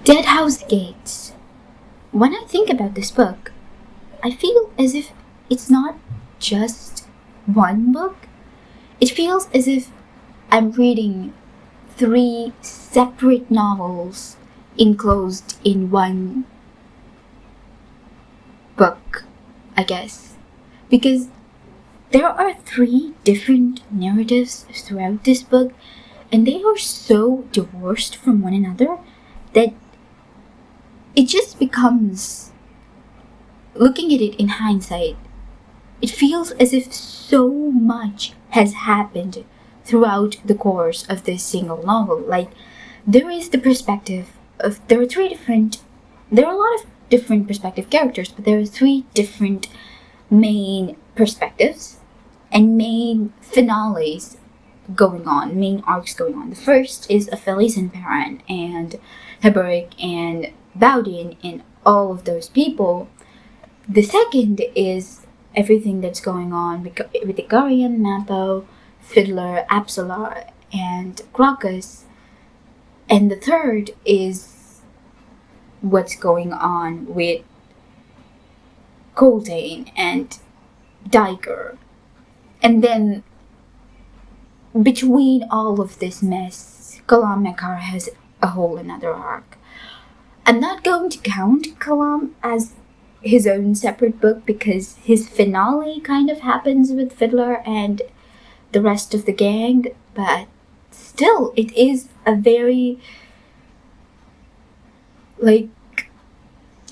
Deadhouse Gates. When I think about this book, I feel as if it's not just one book. It feels as if I'm reading three separate novels enclosed in one book, I guess. Because there are three different narratives throughout this book, and they are so divorced from one another that it just becomes, looking at it in hindsight, it feels as if so much has happened throughout the course of this single novel. Like, there is the perspective of, there are a lot of different perspective characters, but there are three different main perspectives and main finales going on, main arcs going on. The first is of Felice and Perrin and Heberic and Baudin and all of those people. The second is everything that's going on with Igarian, Mappo, Fiddler, Absalar, and Gracchus. And the third is what's going on with Coltane and Diker. And then between all of this mess, Kalam Mekar has a whole another arc. I'm not going to count Kalam as his own separate book because his finale kind of happens with Fiddler and the rest of the gang, but still, it is a very,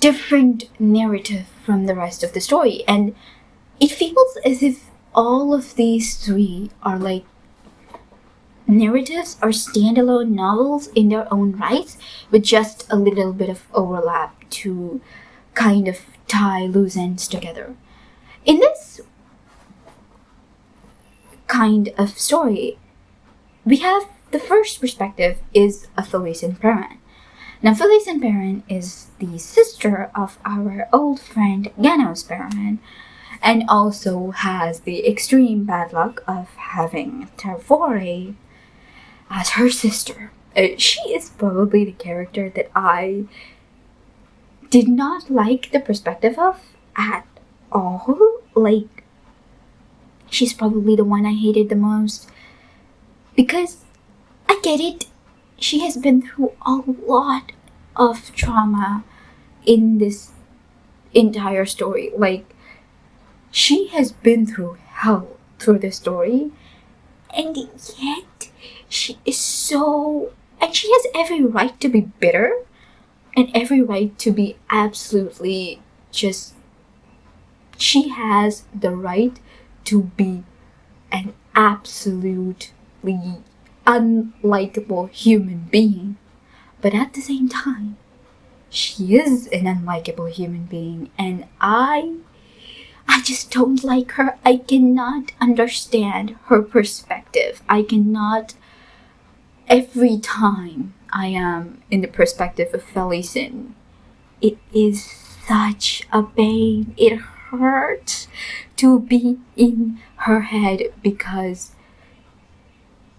different narrative from the rest of the story. And it feels as if all of these three are narratives or standalone novels in their own right, with just a little bit of overlap to kind of tie loose ends together. In this kind of story, we have the first perspective is of Felice and Perrin. Now, Felice and Perrin is the sister of our old friend Ganos Perrin, and also has the extreme bad luck of having Tavore as her sister. She is probably the character that I did not like the perspective of at all. She's probably the one I hated the most. Because I get it, she has been through a lot of trauma in this entire story. She has been through hell through the story, and yet she is so, and she has every right to be bitter and every right to be absolutely just, she has the right to be an absolutely unlikable human being. But at the same time, she is an unlikable human being, and I just don't like her. I cannot understand her perspective. I cannot, every time I am in the perspective of Felicen, it is such a pain. It hurts to be in her head because,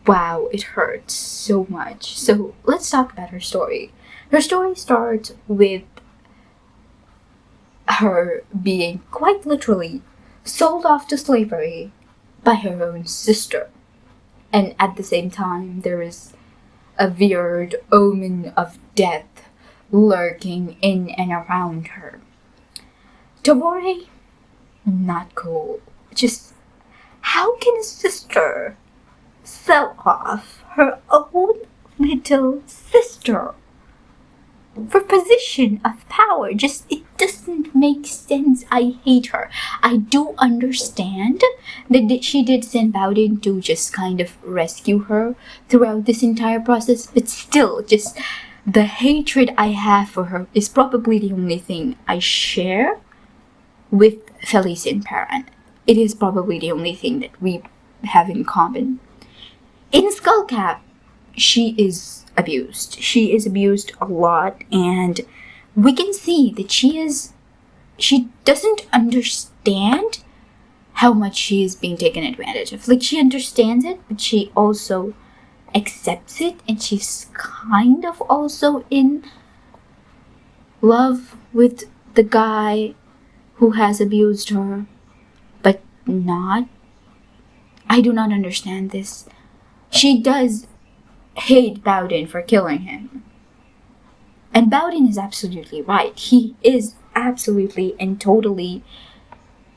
wow, it hurts so much. So let's talk about her story. Her story starts with her being quite literally sold off to slavery by her own sister. And at the same time, there is a weird omen of death lurking in and around her. Tavore, not cool. Just, how can a sister sell off her own little sister for position of power? Just, it doesn't make sense. I hate her. I do understand that she did send Baudin to just kind of rescue her throughout this entire process, but still, just the hatred I have for her is probably the only thing I share with Felice and Perrin. It is probably the only thing that we have in common. In Skullcap, she is abused. She is abused a lot, and we can see that she doesn't understand how much she is being taken advantage of. She understands it, but she also accepts it, and she's kind of also in love with the guy who has abused her, but not. I do not understand this. She does hate Bowden for killing him. And Bowden is absolutely right. He is absolutely and totally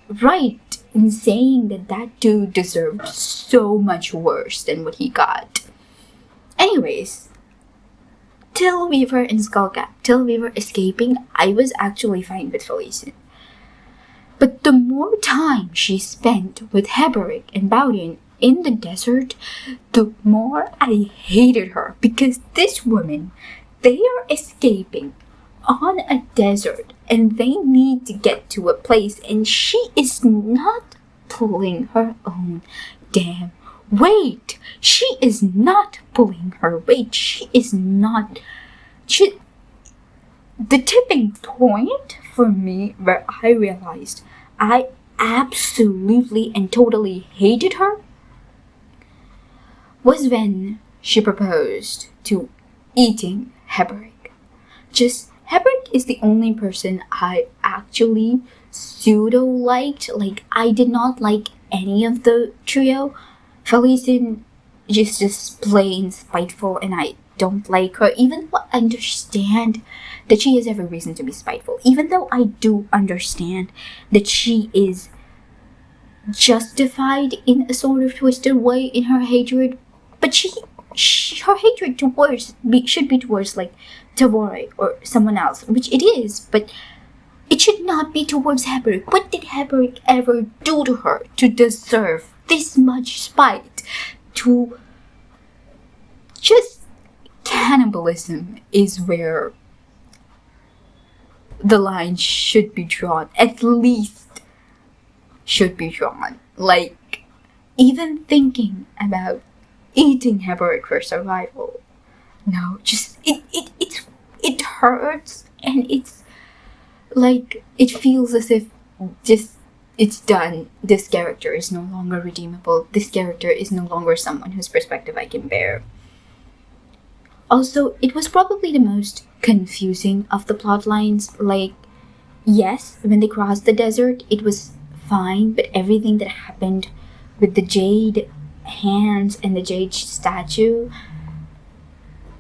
right in saying that that dude deserved so much worse than what he got. Anyways, Tailweaver and Skullcap. Tailweaver escaping, I was actually fine with Felicien. But the more time she spent with Heberick and Bowden in the desert, the more I hated her. Because this woman, they are escaping on a desert and they need to get to a place, and she is not pulling her own damn weight. She is not pulling her weight. She is not. The tipping point for me where I realized I absolutely and totally hated her was when she proposed to eating Heberick. Heberick is the only person I actually pseudo-liked. Like, I did not like any of the trio. Felicien is just plain spiteful, and I don't like her, even though I understand that she has every reason to be spiteful. Even though I do understand that she is justified in a sort of twisted way in her hatred, but her hatred should be towards like Tavore or someone else, which it is, but it should not be towards Heberick. What did Heberick ever do to her to deserve this much spite? To just cannibalism is where the line should be drawn. At least should be drawn. Like, even thinking about eating Heberick for survival. No, just it hurts, and it's like it feels as if just it's done. This character is no longer redeemable. This character is no longer someone whose perspective I can bear. Also, it was probably the most confusing of the plot lines. Like, yes, when they crossed the desert, it was fine, but everything that happened with the jade hands and the jade statue,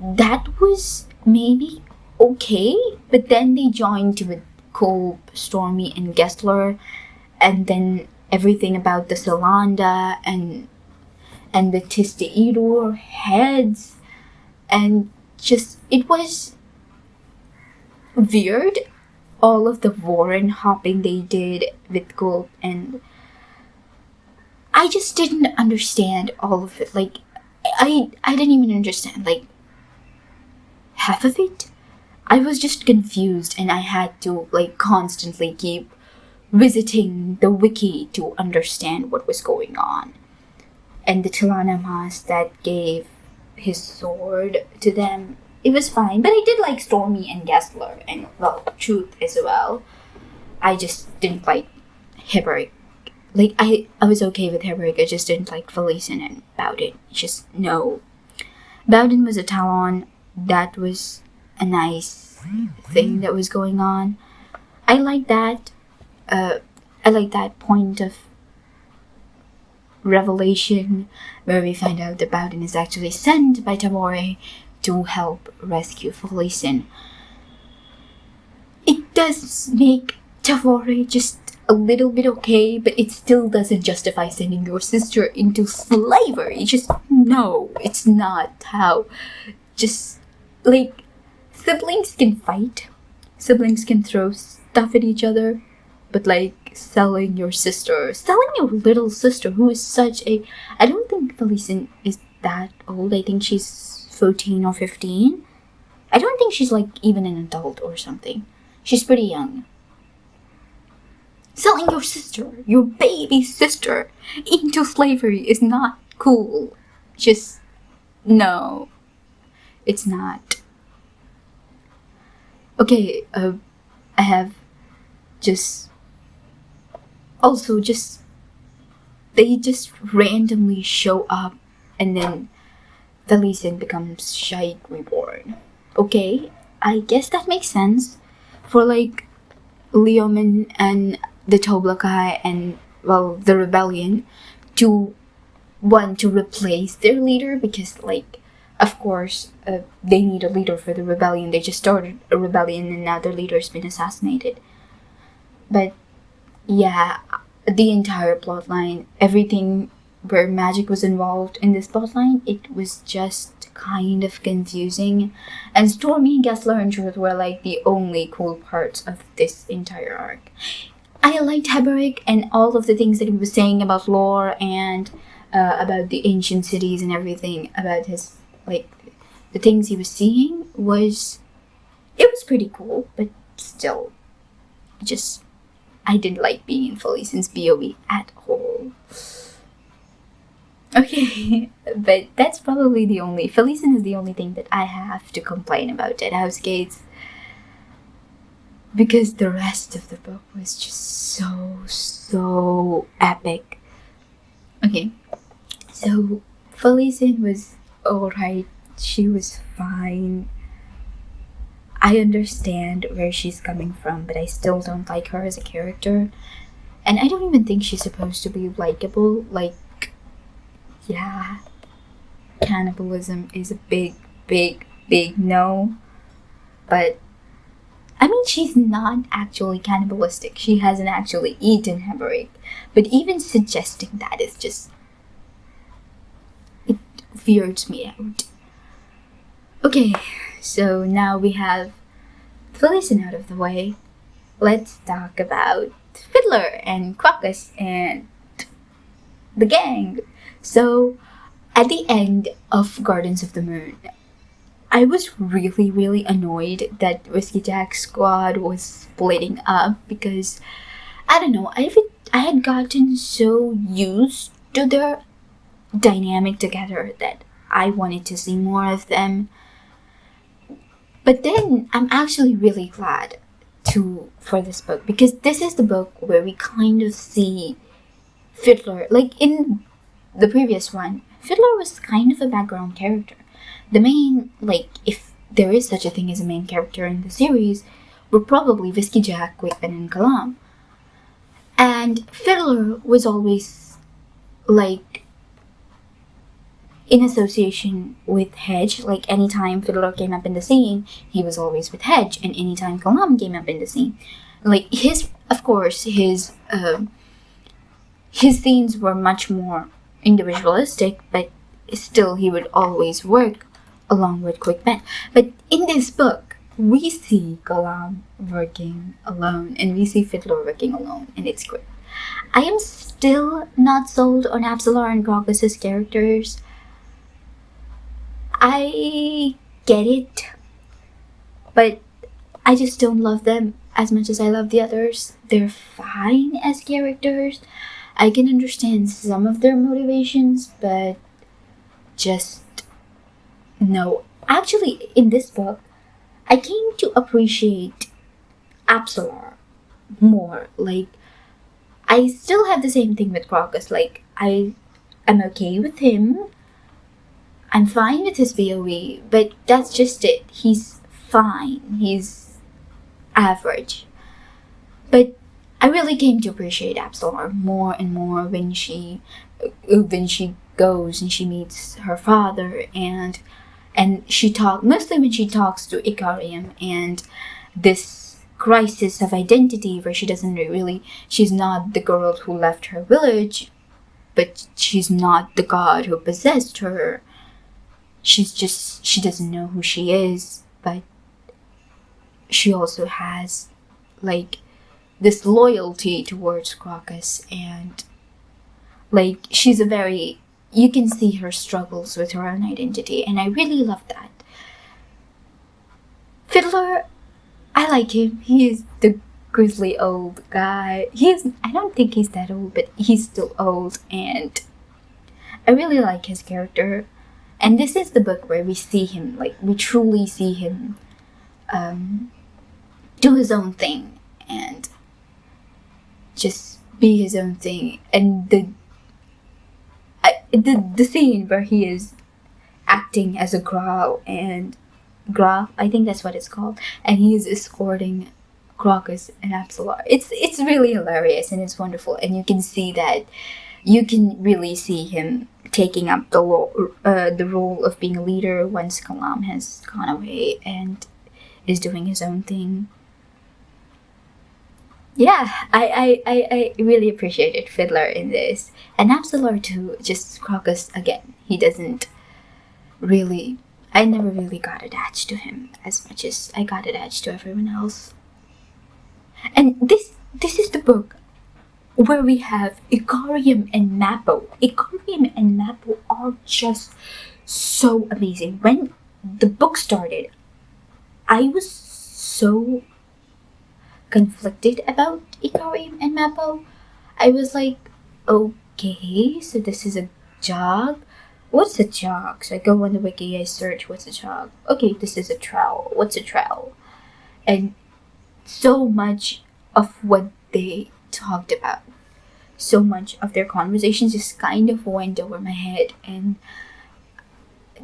that was maybe okay, but then they joined with Kolb, Stormy, and Gessler, and then everything about the Solanda and the Tisteidor heads, and just, it was weird. All of the Warren hopping they did with Kolb, and I just didn't understand all of it. Like, I didn't even understand, like, half of it. I was just confused, and I had to, like, constantly keep visiting the wiki to understand what was going on. And the Tilanamas that gave his sword to them, it was fine. But I did like Stormy and Gessler, and, well, Truth as well. I just didn't like Heberick. Like, I was okay with Heberick, I just didn't like Felicien and Bowden. Just, no. Bowden was a Talon. That was a nice thing that was going on. I like that. I like that point of revelation where we find out that Bowden is actually sent by Tavore to help rescue Felicien. It does make Tavore just a little bit okay, but it still doesn't justify sending your sister into slavery. Just, no, it's not how. Just, like, siblings can fight, siblings can throw stuff at each other, but, like, selling your little sister, who is such a, I don't think Felicien is that old. I think she's 14 or 15. I don't think she's, like, even an adult or something. She's pretty young. Selling your sister, your baby sister, into slavery is not cool. Just, no. It's not. Okay, I have just... Also, just... They just randomly show up, and then Felicien becomes Shaik Reborn. Okay, I guess that makes sense. for like Leoman and the Toblakai and, well, the rebellion to want to replace their leader, because, like, of course, they need a leader for the rebellion. They just started a rebellion and now their leader's been assassinated. But yeah, the entire plotline, everything where magic was involved in this plotline, it was just kind of confusing. And Stormy and Gessler and Truth were like the only cool parts of this entire arc. I liked Heberick and all of the things that he was saying about lore and about the ancient cities and everything, about his, like, the things he was seeing it was pretty cool, but still, just, I didn't like being in Felician's BOE at all. Okay, but that's probably Felician is the only thing that I have to complain about Deadhouse Gates, because the rest of the book was just so epic. Okay, so Felician was alright, she was fine. I understand where she's coming from, but I still don't like her as a character. And I don't even think she's supposed to be likable. Like, yeah, cannibalism is a big no. But, I mean, she's not actually cannibalistic. She hasn't actually eaten Heberick. But even suggesting that is just, it weirds me out. Okay, so now we have Felician out of the way. Let's talk about Fiddler and Crocus and the gang. So, at the end of Gardens of the Moon, I was really annoyed that Whiskey Jack's squad was splitting up, because, I don't know, I had gotten so used to their dynamic together that I wanted to see more of them. But then I'm actually really glad for this book, because this is the book where we kind of see Fiddler. Like in the previous one, Fiddler was kind of a background character. The main, like, if there is such a thing as a main character in the series, were probably Whiskey Jack, Quickpen, and Kalam. And Fiddler was always, like, in association with Hedge. Like, anytime Fiddler came up in the scene, he was always with Hedge, and anytime Kalam came up in the scene, like, his scenes were much more individualistic, but still he would always work along with Quickpen. But in this book, we see Kalam working alone, and we see Fiddler working alone, and it's great. I am still not sold on Absalar and Crocus's characters. I get it, but I just don't love them as much as I love the others. They're fine as characters. I can understand some of their motivations, but just no. Actually, in this book, I came to appreciate Absalar more. Like, I still have the same thing with Crocus. Like, I'm okay with him. I'm fine with his BOE, but that's just it. He's fine. He's average. But I really came to appreciate Absalar more and more when she goes and she meets her father, and mostly when she talks to Icarium, and this crisis of identity where she's not the girl who left her village, but she's not the god who possessed her. She doesn't know who she is, but she also has, like, this loyalty towards Crocus, and, like, you can see her struggles with her own identity, and I really love that. Fiddler, I like him. He is the grizzly old guy. I don't think he's that old, but he's still old, and I really like his character. And this is the book where we see him, like, we truly see him do his own thing and just be his own thing. And the scene where he is acting as a Graf, I think that's what it's called, and he is escorting Crocus and Absolar. It's really hilarious and it's wonderful, and you can see that you can really see him taking up the role of being a leader once Kalam has gone away and is doing his own thing. Yeah, I really appreciated Fiddler in this, and Absolar too. Just Crocus again. He doesn't really. I never really got attached to him as much as I got attached to everyone else. And this is the book where we have Ikariam and Mappo. Ikariam and Mappo are just so amazing. When the book started, I was so conflicted about Ikariam and Mappo. I was like, okay, so this is a jog. What's a jog? So I go on the wiki, I search what's a jog. Okay, this is a trowel. What's a trowel? And so much of what they talked about, so much of their conversations just kind of went over my head, and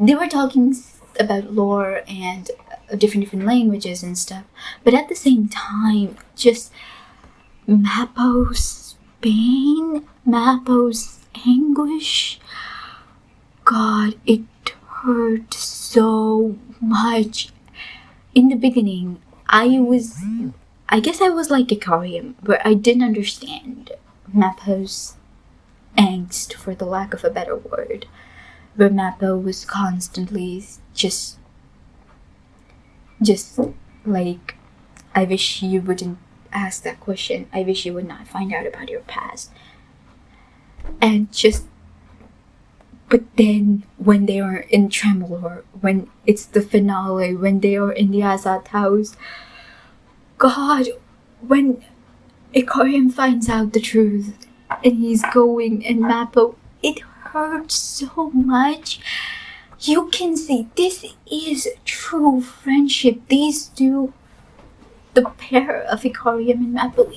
they were talking about lore and different languages and stuff, but at the same time, just Mappo's pain, Mappo's anguish, God, it hurt so much. In the beginning, I guess I was like Ikariam, where I didn't understand Mappo's angst, for the lack of a better word, where Mappo was constantly just like, I wish you wouldn't ask that question. I wish you would not find out about your past. And just, but then when they are in Tremolor, when it's the finale, when they are in the Azat house, God, when Ikariam finds out the truth and he's going and Mappo, it hurts so much. You can see this is true friendship. These two, the pair of Ikariam and Mappo,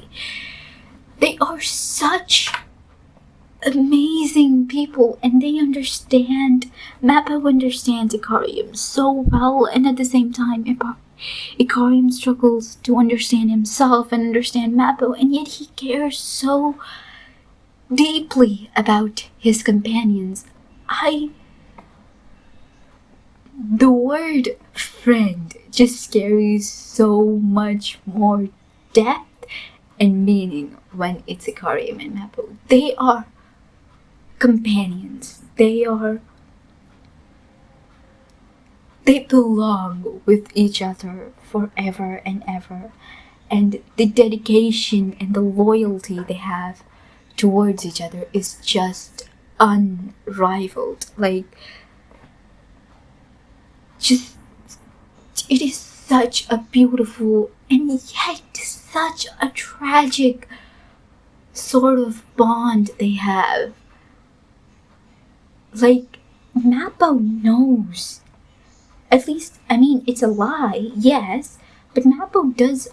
they are such amazing people, and they understand. Mappo understands Ikariam so well, and at the same time, Ikariam struggles to understand himself and understand Mappo, and yet he cares so deeply about his companions. The word friend just carries so much more depth and meaning when it's Ikariam and Mappo. They are companions. They belong with each other forever and ever. And the dedication and the loyalty they have towards each other is just unrivaled. Like, it is such a beautiful and yet such a tragic sort of bond they have. Like, Mappo knows. At least, I mean, it's a lie, yes, but Mappo does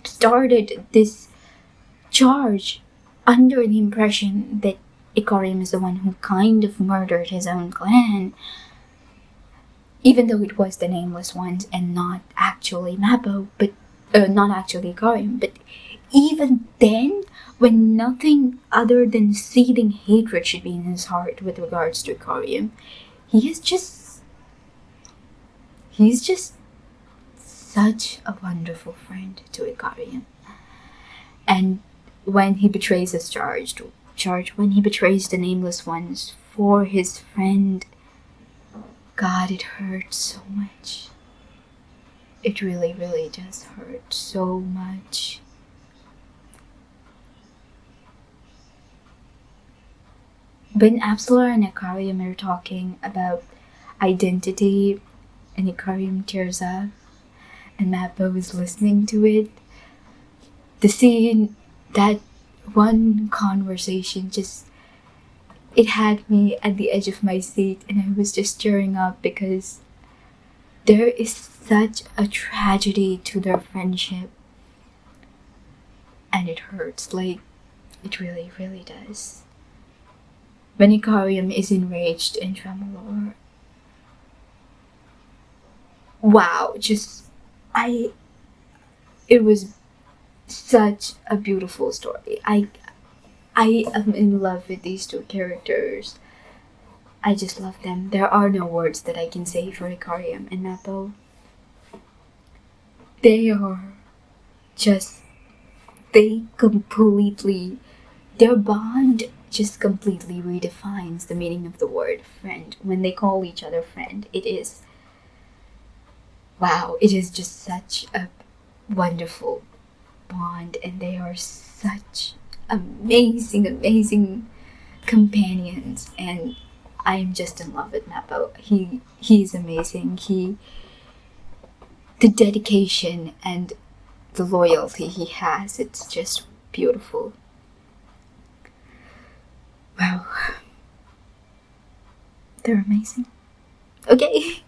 started this charge under the impression that Ikariam is the one who kind of murdered his own clan, even though it was the Nameless Ones and not actually Mappo, but not actually Ikariam. But even then, when nothing other than seething hatred should be in his heart with regards to Ikariam, he's just such a wonderful friend to Ikariam. And when he betrays his charge, when he betrays the Nameless Ones for his friend, God, it hurts so much. It really, really does hurt so much. When Absolar and Ikariam are talking about identity, and Ikariam tears up, and Mappo is listening to it, the scene, that one conversation, just, it had me at the edge of my seat, and I was just tearing up because there is such a tragedy to their friendship, and it hurts. Like, it really, really does. When Ikariam is enraged in Tremolor, wow, just, it was such a beautiful story. I am in love with these two characters. I just love them. There are no words that I can say for Ikariam and Mappo. They are just, their bond just completely redefines the meaning of the word friend. When they call each other friend, it is just such a wonderful bond, and they are such amazing companions, and I'm just in love with Mappo. He's amazing. The dedication and the loyalty he has, it's just beautiful. Wow. They're amazing. Okay,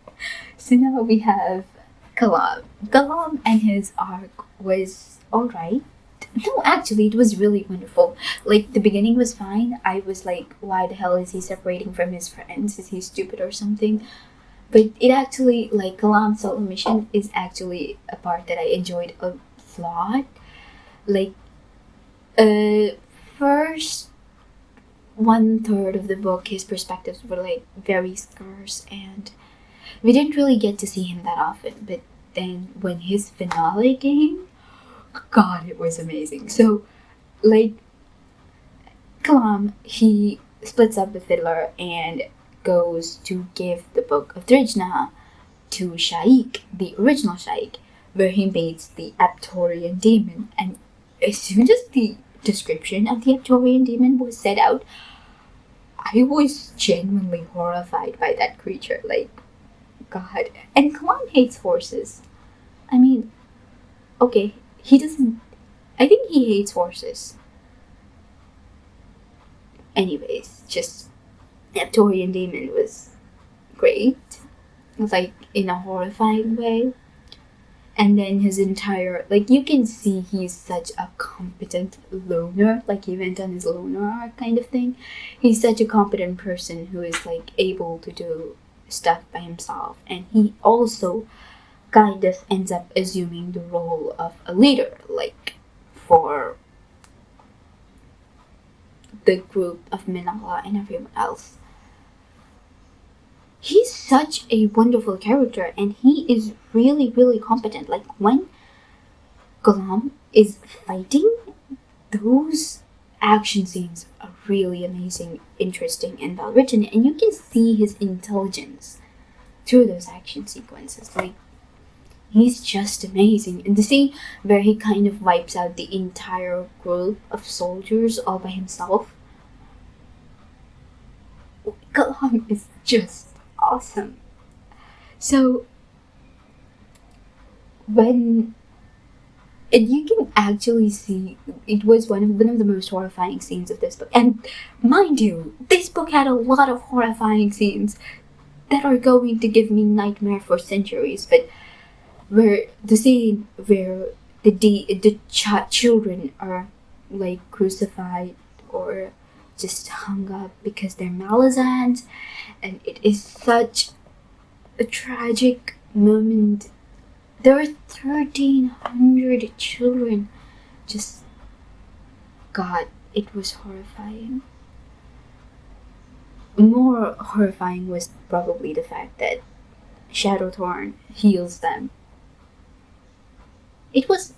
so now we have Kalam. Kalam and his arc was alright. No, actually, it was really wonderful. Like, the beginning was fine. I was like, why the hell is he separating from his friends? Is he stupid or something? But it actually, like, Kalam's solo mission is actually a part that I enjoyed a lot. Like, first 1/3 of the book, his perspectives were, like, very scarce, and we didn't really get to see him that often. But then when his finale came, God, it was amazing. So, like, Kalam, he splits up with Fiddler and goes to give the Book of Drijna to Shaik, the original Shaik, where he meets the Aptorian demon. And as soon as the description of the Aptorian demon was set out, I was genuinely horrified by that creature. Like, God. And Kalam hates horses. I mean, okay, he doesn't... I think he hates horses. Anyways, just... the Aptorian demon was great. Like, in a horrifying way. And then his entire... like, you can see he's such a competent loner. Like, he went on his loner arc kind of thing. He's such a competent person who is, like, able to do stuff by himself. And he also kind of ends up assuming the role of a leader, like, for the group of Minala and everyone else. He's such a wonderful character, and he is really competent. Like, when Kalam is fighting, those action scenes are really amazing, interesting, and well written, and you can see his intelligence through those action sequences. Like, he's just amazing. And the scene where he kind of wipes out the entire group of soldiers all by himself, Kalam is just awesome. So, and you can actually see, it was one of the most horrifying scenes of this book. And mind you, this book had a lot of horrifying scenes that are going to give me nightmare for centuries. But where the scene where the children are, like, crucified or just hung up because they're Malazans, and it is such a tragic moment. There were 1,300 children. Just, God, it was horrifying. More horrifying was probably the fact that Shadowthorn heals them. It was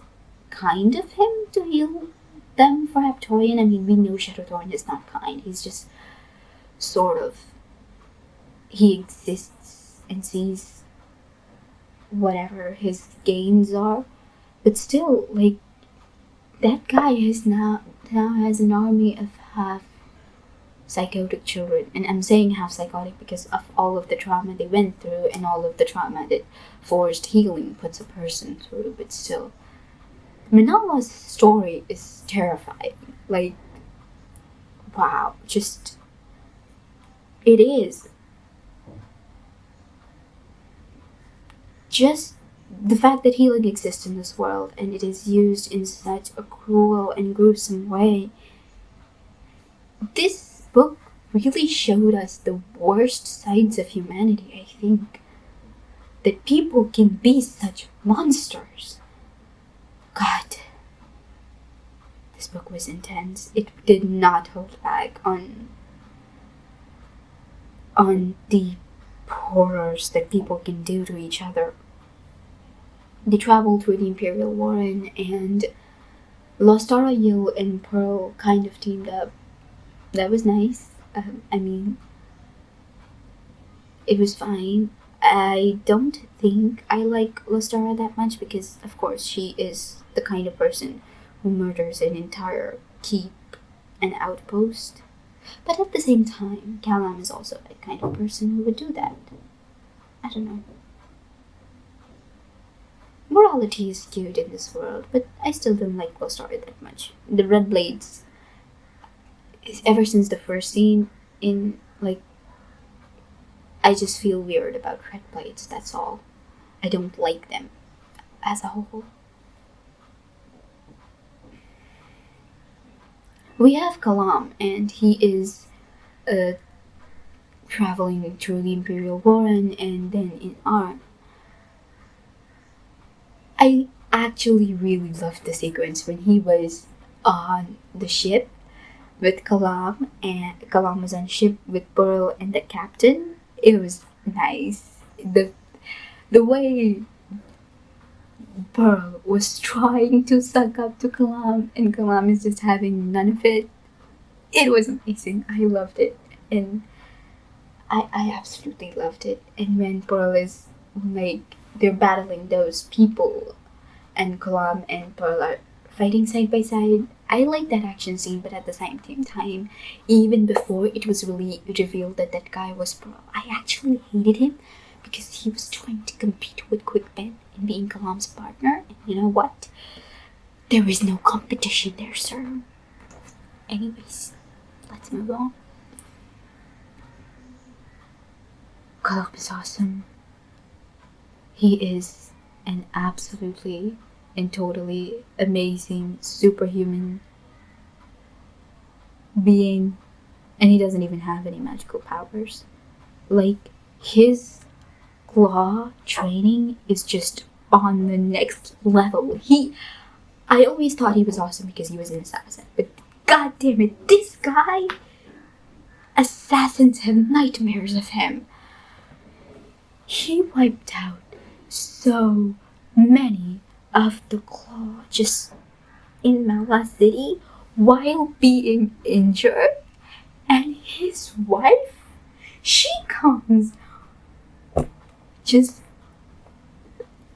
kind of him to heal them for Aptorian. I mean, we know Shadowthorn is not kind. He's just sort of... he exists and sees whatever his gains are. But still, like, that guy now has an army of half psychotic children. And I'm saying half psychotic because of all of the trauma they went through and all of the trauma that forced healing puts a person through. But still, Minala's story is terrifying. Like, wow, just... it is. Just the fact that healing exists in this world and it is used in such a cruel and gruesome way. This book really showed us the worst sides of humanity, I think. That people can be such monsters. God, this book was intense. It did not hold back on the horrors that people can do to each other. They traveled through the Imperial Warren, and Lostara, Yule, and Pearl kind of teamed up. That was nice. I mean, it was fine. I don't think I like Lostara that much because, of course, she is the kind of person who murders an entire keep and outpost. But at the same time, Callum is also the kind of person who would do that. I don't know. Morality is skewed in this world, but I still don't like Lostara that much. The Red Blades, ever since the first scene, I just feel weird about Red Blades, that's all. I don't like them as a whole. We have Kalam, and he is traveling through the Imperial Warren and then in Arm. I actually really loved the sequence when he was on the ship with Kalam, and Kalam was on the ship with Pearl and the captain. It was nice. The way Pearl was trying to suck up to Kalam, and Kalam is just having none of it. It was amazing. I loved it, and I absolutely loved it. And when Pearl is they're battling those people, and Kalam and Pearl are fighting side by side, I like that action scene. But at the same time, even before it was really revealed that that guy was Pearl, I actually hated him because he was trying to compete with Quickbend in being Kalam's partner. And you know what? There is no competition there, sir. Anyways, let's move on. Kalam is awesome. He is an absolutely and totally amazing superhuman being, and he doesn't even have any magical powers. His claw training is just on the next level. I always thought he was awesome because he was an assassin, but god damn it, this guy, assassins have nightmares of him. He wiped out so many of the claw just in Mala City while being injured, and his wife, she comes just...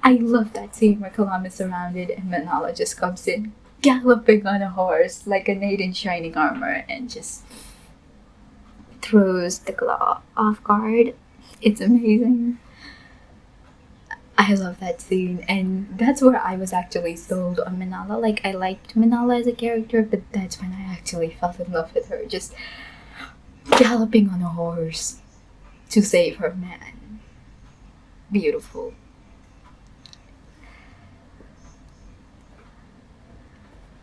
I love that scene where Kalam is surrounded and Manala just comes in galloping on a horse like a knight in shining armor and just throws the claw off guard. It's amazing. I love that scene, and that's where I was actually sold on Manala. I liked Manala as a character, but that's when I actually fell in love with her, just galloping on a horse to save her man. Beautiful.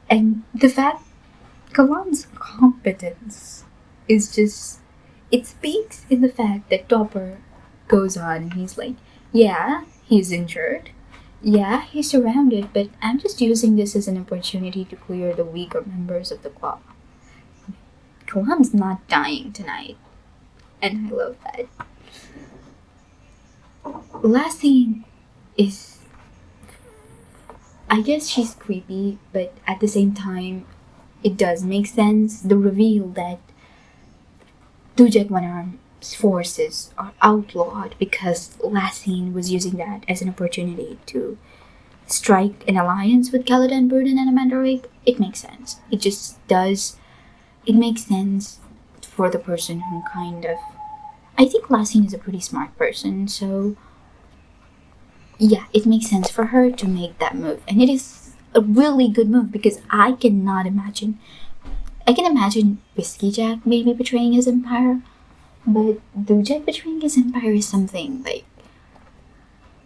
And the fact Kalam's competence is just... it speaks in the fact that Topper goes on and he's like, yeah, he's injured. Yeah, he's surrounded, but I'm just using this as an opportunity to clear the weaker members of the club. Kalam's not dying tonight, and I love that. Last scene is... I guess she's creepy, but at the same time, it does make sense. The reveal that Tujek One-Arm's forces are outlawed because Lassine was using that as an opportunity to strike an alliance with Kaladin, Burden, and Amandarig. It makes sense. It just does. It makes sense for the person who kind of... I think Lassine is a pretty smart person, so... yeah, it makes sense for her to make that move. And it is a really good move because I cannot imagine... I can imagine Whiskey Jack maybe betraying his empire, but Dujek betraying his empire is something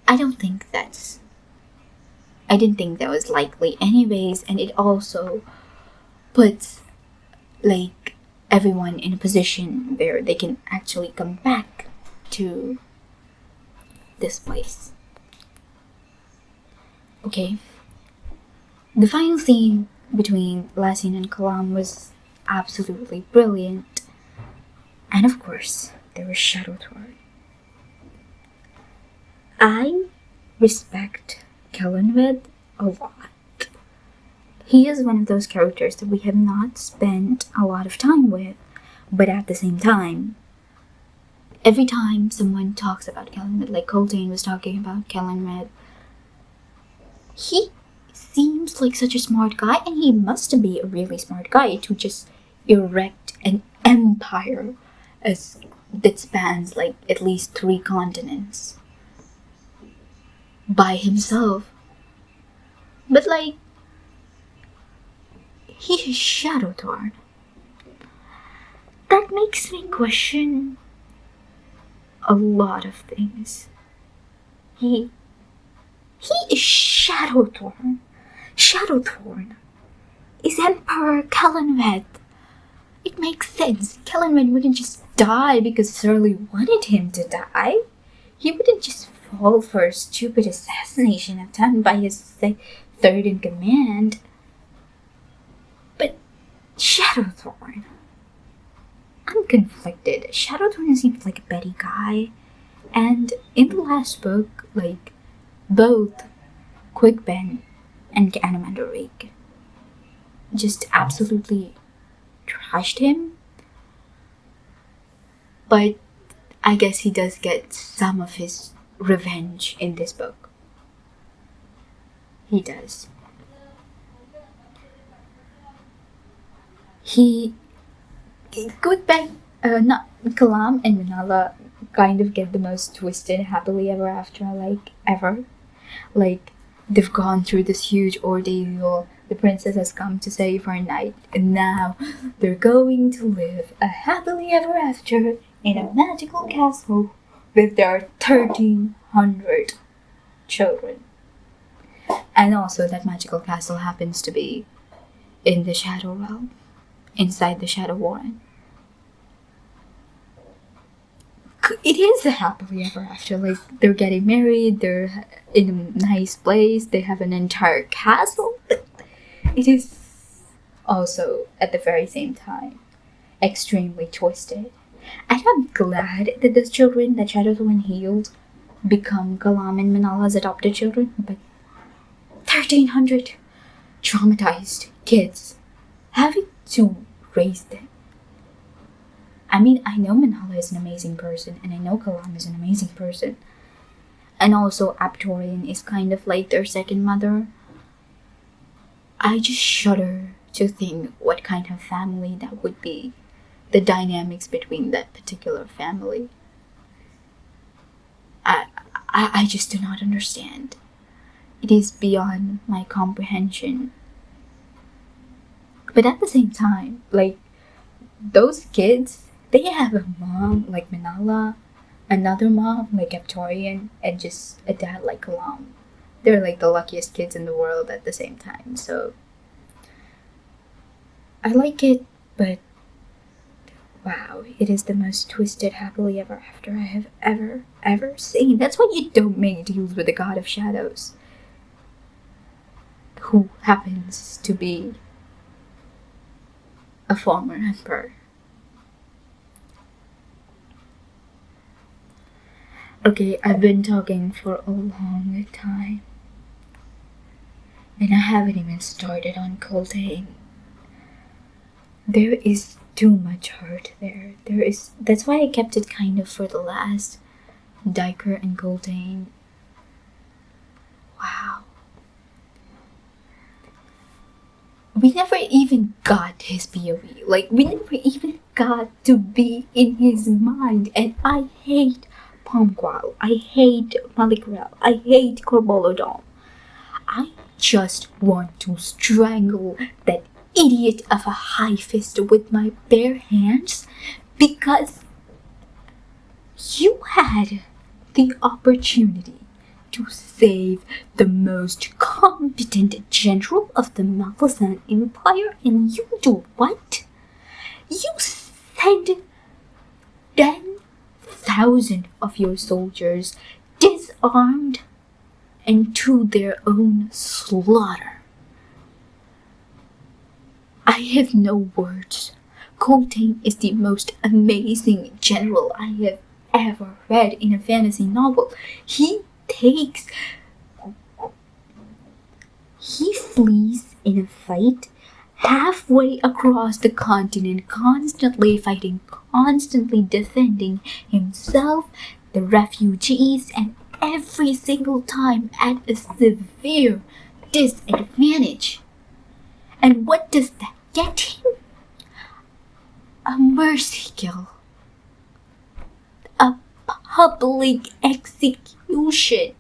I didn't think that was likely anyways, and it also puts everyone in a position where they can actually come back to this place. Okay. The final scene between Lassie and Kalam was absolutely brilliant. And of course, there was Shadowthorn. I respect Kellenred a lot. He is one of those characters that we have not spent a lot of time with, but at the same time, every time someone talks about Kellenred, like Coltane was talking about Kellenred, he seems like such a smart guy, and he must be a really smart guy to just erect an empire that spans like at least 3 continents by himself. But like, he is Shadowthorn. That makes me question a lot of things. He is Shadowthorn. Shadowthorn is Emperor Kellenred. It makes sense. Kellenred wouldn't just die because Surly wanted him to die. He wouldn't just fall for a stupid assassination attempt by his third in command. But Shadowthorn, I'm conflicted. Shadowthorn seems like a petty guy, and in the last book, like, both Quickben and Animandorik just absolutely trashed him. But I guess he does get some of his revenge in this book. He does. Quickben, not Kalam and Minala kind of get the most twisted happily ever after, like, ever. Like, they've gone through this huge ordeal. The princess has come to save her knight, and now they're going to live a happily ever after in a magical castle with their 1,300 children. And also, that magical castle happens to be in the Shadow Realm, inside the Shadow Warren. It is a happily ever after. Like, they're getting married, they're in a nice place, they have an entire castle. It is also, at the very same time, extremely twisted. And I'm glad that the children that Shadowthorn healed become Kalam and Minala's adopted children, but 1,300 traumatized kids having to raise them. I mean, I know Minala is an amazing person, and I know Kalam is an amazing person. And also, Aptorian is kind of like their second mother. I just shudder to think what kind of family that would be. The dynamics between that particular family. I just do not understand. It is beyond my comprehension. But at the same time, like, those kids, they have a mom like Minala, another mom like Aptorian, and just a dad like Kalam. They're like the luckiest kids in the world at the same time, so I like it, but wow, it is the most twisted happily ever after I have ever seen. That's why you don't make deals with the God of Shadows, who happens to be a former emperor. Okay, I've been talking for a long time, and I haven't even started on Coltane. There is too much hurt there. That's why I kept it kind of for the last. Diker and Coltane. Wow. We never even got his POV. Like, we never even got to be in his mind. And I hate Pomqual. I hate Malikrel. I hate Corbolodon. I just want to strangle that idiot of a high fist with my bare hands, because you had the opportunity to save the most competent general of the Malazan Empire, and you do what? You send 10,000 of your soldiers disarmed and to their own slaughter I have no words. Coltain is the most amazing general I have ever read in a fantasy novel. He flees in a fight halfway across the continent, constantly fighting, constantly defending himself, the refugees, and every single time at a severe disadvantage. And what does that get him? A mercy kill. A public execution.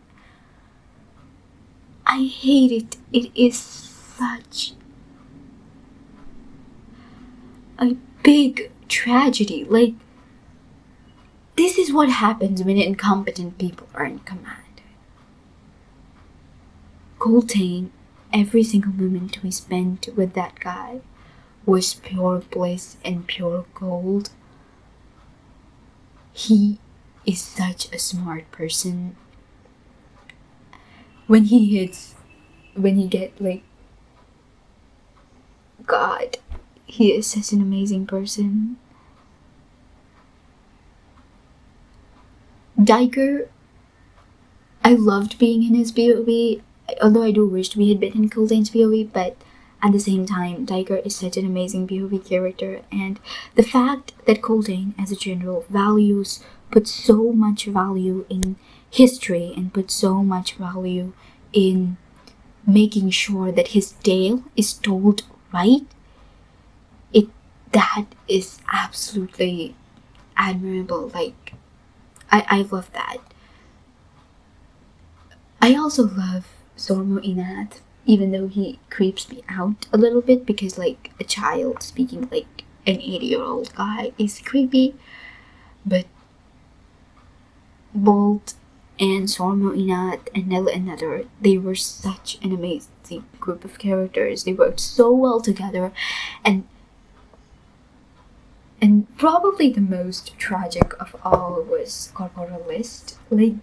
I hate it. It is such a big tragedy. Like, this is what happens when incompetent people are in command. Coltain, every single moment we spent with that guy was pure bliss and pure gold. He is such a smart person. When he get like God, he is such an amazing person. Diker, I loved being in his POV, although I do wish we had been in Coltain's POV, but at the same time, Diker is such an amazing POV character, and the fact that Coltain, as a general, puts so much value in history and puts so much value in making sure that his tale is told right, that is absolutely admirable. Like, I love that. I also love Sormo Inat, even though he creeps me out a little bit because, like, a child speaking like an 80-year-old guy is creepy. But Bolt and Sormo Inat and Nella and Nether, they were such an amazing group of characters. They worked so well together, and probably the most tragic of all was Corporal List. Like,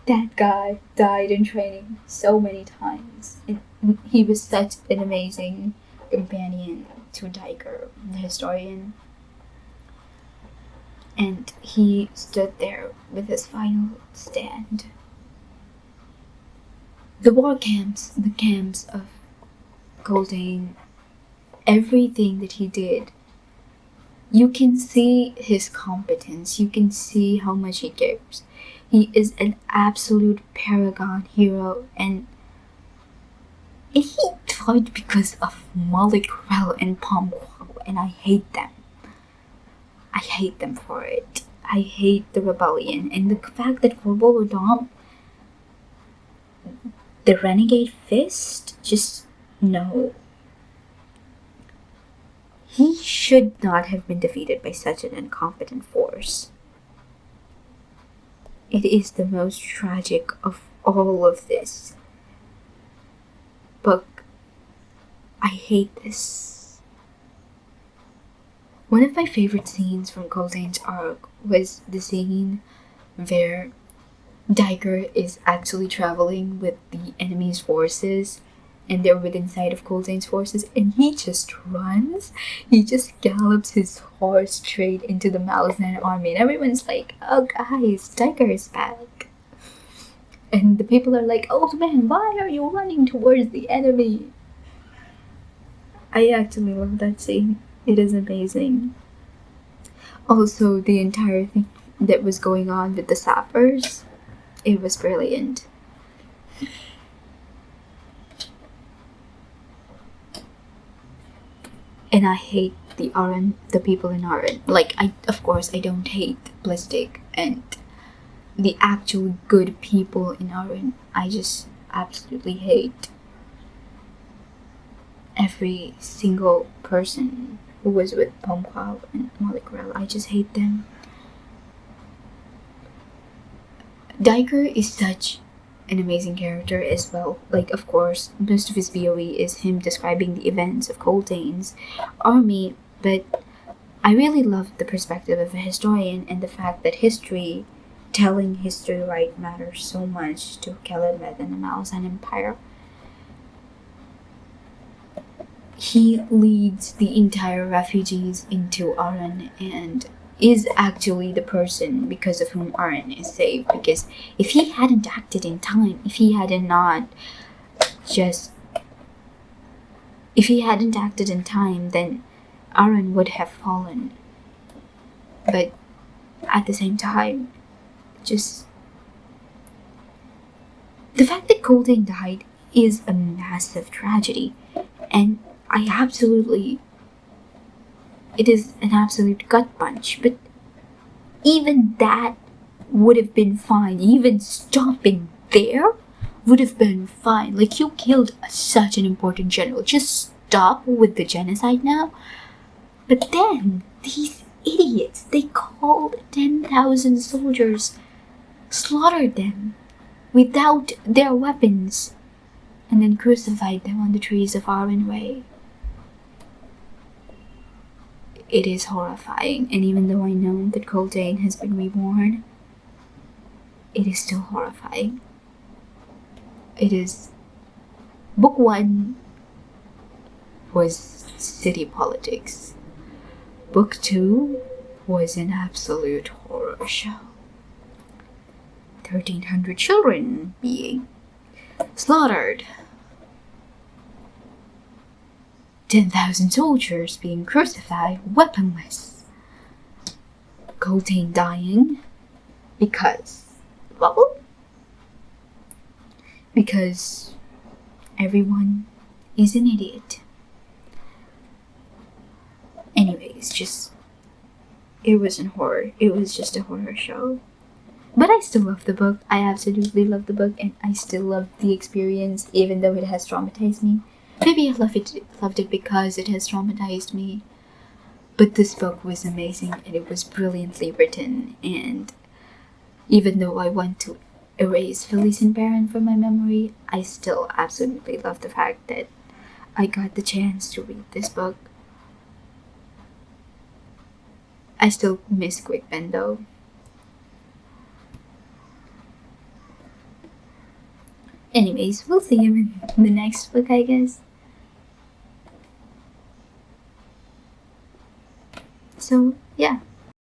that guy died in training so many times. He was such an amazing companion to Diker, the historian. And he stood there with his final stand. The war camps, the camps of Coltain, everything that he did, you can see his competence, you can see how much he cares. He is an absolute paragon hero, and he died because of Malikrel and Pomqual, and I hate them. I hate them for it. I hate the rebellion, and the fact that Corbolodom, the Renegade Fist, just no. He should not have been defeated by such an incompetent force. It is the most tragic of all of this. But I hate this. One of my favorite scenes from Coltain's arc was the scene where Diker is actually traveling with the enemy's forces, and they're within sight of Coltain's forces, and he just runs. He just gallops his horse straight into the Malazan army, and everyone's like, oh guys, Diker is back. And the people are like, old man, why are you running towards the enemy? I actually love that scene. It is amazing. Also, the entire thing that was going on with the sappers, it was brilliant. And I hate the people in Aran. Like, of course I don't hate Blistic and the actual good people in Aran. I just absolutely hate every single person who was with Pomqual and Malikrel. I just hate them. Diker is such an amazing character as well. Like, of course, most of his BOE is him describing the events of Coltain's army, but I really love the perspective of a historian and the fact that telling history right matters so much to Keled and the Malazan Empire. he leads the entire refugees into Aran and is actually the person because of whom Aran is saved. Because if he hadn't acted in time, if he hadn't acted in time, then Aran would have fallen. But at the same time, just the fact that Coltain died is a massive tragedy, and it is an absolute gut punch, but even that would have been fine. Even stopping there would have been fine. Like, you killed such an important general. Just stop with the genocide now. But then, these idiots, they called 10,000 soldiers, slaughtered them without their weapons, and then crucified them on the trees of Aran Way. It is horrifying, and even though I know that Coltain has been reborn, it is still horrifying. Book 1 was city politics. Book 2 was an absolute horror show. 1,300 children being slaughtered. 10,000 soldiers being crucified, weaponless. Coltain dying because everyone is an idiot. Anyways, it wasn't horror. It was just a horror show. But I still love the book. I absolutely love the book, and I still love the experience, even though it has traumatized me. Maybe I loved it because it has traumatized me. But this book was amazing, and it was brilliantly written, and even though I want to erase Felice and Baron from my memory, I still absolutely love the fact that I got the chance to read this book. I still miss Quick Ben though. Anyways, we'll see him in the next book, I guess.